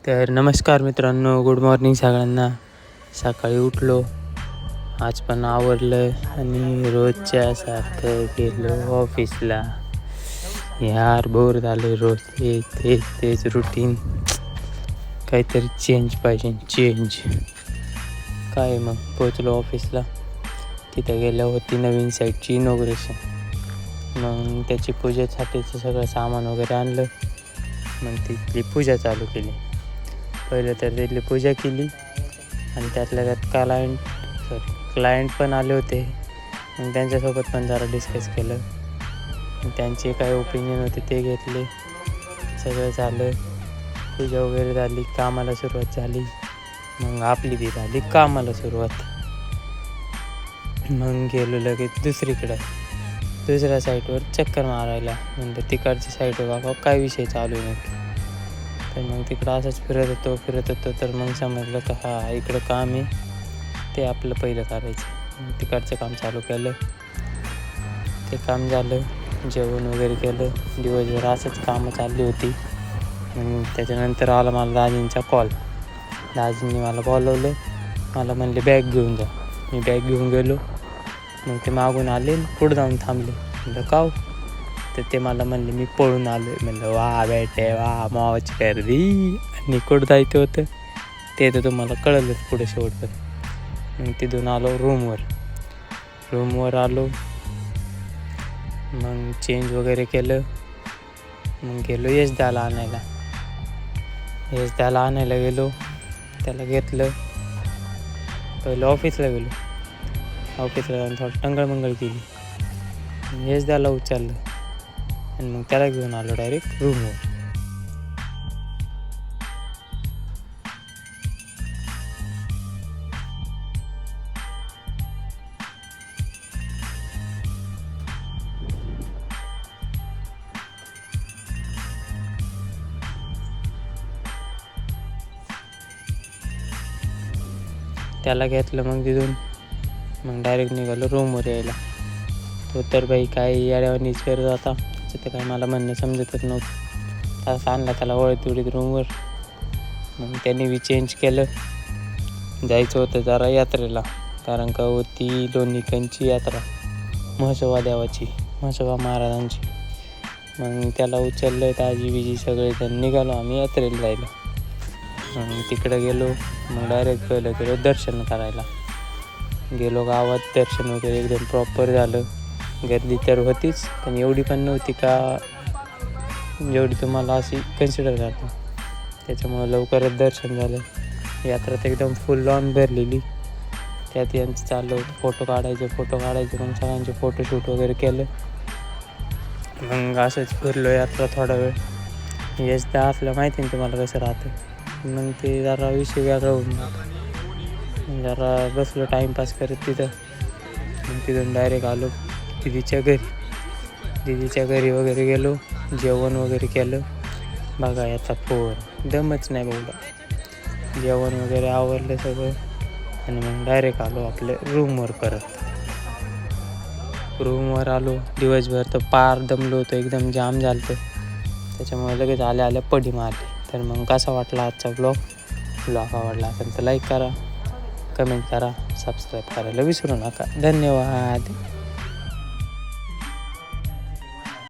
तर नमस्कार मित्रांनो, गुड मॉर्निंग सगळ्यांना. सकाळी उठलो, आज पण आवरलं आणि रोजच्या सारखं गेलो ऑफिसला. यार बोर झालं, रोज तेच रुटीन. काहीतरी चेंज पाहिजे, चेंज. काय मग पोचलो ऑफिसला. तिथं गेल्या होती नवीन साईटची इनॉग्रेशन. मग त्याची पूजेसाठीचं सगळं सामान वगैरे आणलं. मग तिथली पूजा चालू केली. पहिलं तर तिथली पूजा केली आणि त्यातल्या त्यात क्लायंट पण आले होते. मग त्यांच्यासोबत पण जरा डिस्कस केलं. त्यांचे काय ओपिनियन होते ते घेतले. सगळं झालं, पूजा वगैरे झाली, कामाला सुरुवात झाली. मग आपली बी झाली कामाला सुरुवात. मग गेलो लगेच दुसऱ्या साईटवर चक्कर मारायला. म्हणलं तिकडच्या साईटवर बाबा काय विषय चालू आहे. तर मग तिकडं असंच फिरत होतो तर मग समजलं का हा इकडं काम आहे, ते आपलं पहिलं करायचं. तिकडचं काम चालू केलं, ते काम झालं, जेवण वगैरे केलं. दिवसभर असंच कामं चालली होती. त्याच्यानंतर आला मला दाजींचा कॉल. दाजींनी मला बोलवलं, मला म्हणले बॅग घेऊन जा. मी बॅग घेऊन गेलो. मग ते मागून आले, पुढं जाऊन थांबले. म्हणलं काव? तर ते मला म्हणले मी पळून आलो. म्हणलं वा बेटे वा, मौज कर दी. आणि कुठं जायचं होतं ते तर तुम्हाला कळलंच पुढं शेवटपर्यंत. मग तिथून आलो रूमवर आलो. मग चेंज वगैरे केलं. मग गेलो यशदाला आणायला गेलो. त्याला घेतलं. पहिलं ऑफिसला जाऊन थोडं टंगळमंगळ केली. यशदाला उचललं आणि मग त्याला घेऊन आलो डायरेक्ट रूमवर. त्याला घेतलं. मग तिथून मग डायरेक्ट निघालो रूमवर यायला. तो तर बाई काय येड्यावानीच करत होता. तर काय मला म्हणणं समजतच नव्हतं. तास आणला त्याला वळत रूमवर. मग त्याने बी चेंज केलं. जायचं होतं जरा यात्रेला, कारण का होती लोणीकंची यात्रा, म्हसोबा देवाची, म्हसोबा महाराजांची. मग त्याला उचललं, ताजी बिजी सगळे निघालो आम्ही यात्रेला जायला. मग तिकडं गेलो. मग डायरेक्ट गेलो दर्शन करायला. गेलो गावात. दर्शन वगैरे एकदम प्रॉपर झालं. गर्दी तर होतीच, पण एवढी पण नव्हती का जेवढी तुम्हाला अशी कन्सिडर करतो. त्याच्यामुळं लवकरच दर्शन झालं. यात्रा तर एकदम फुल ऑन भरलेली. त्यात यांचं चाललं होतं फोटो काढायचे. मग सगळ्यांचे फोटोशूट वगैरे केलं. मग असंच फिरलो यात्रा थोडा वेळ. यशदा असलं माहिती ना तुम्हाला कसं राहतं. मग ते जरा विषय वेगळा होऊन जरा बसलो टाईमपास करत तिथं. मग तिथून डायरेक्ट आलो दीदीच्या घरी वगैरे गेलो. जेवण वगैरे केलं. बघा याचा फोन दमच नाही बघा. जेवण वगैरे आवरलं सगळं आणि मग डायरेक्ट आलो आपल्या रूमवर आलो. दिवसभर तर पार दमलो होतो, एकदम जाम झालं होतं. त्याच्यामुळे लगेच आल्या पडी मारली. तर मग कसा वाटला आजचा ब्लॉग आवडला असेल तर लाईक करा, कमेंट करा, सबस्क्राईब करायला विसरू नका. धन्यवाद.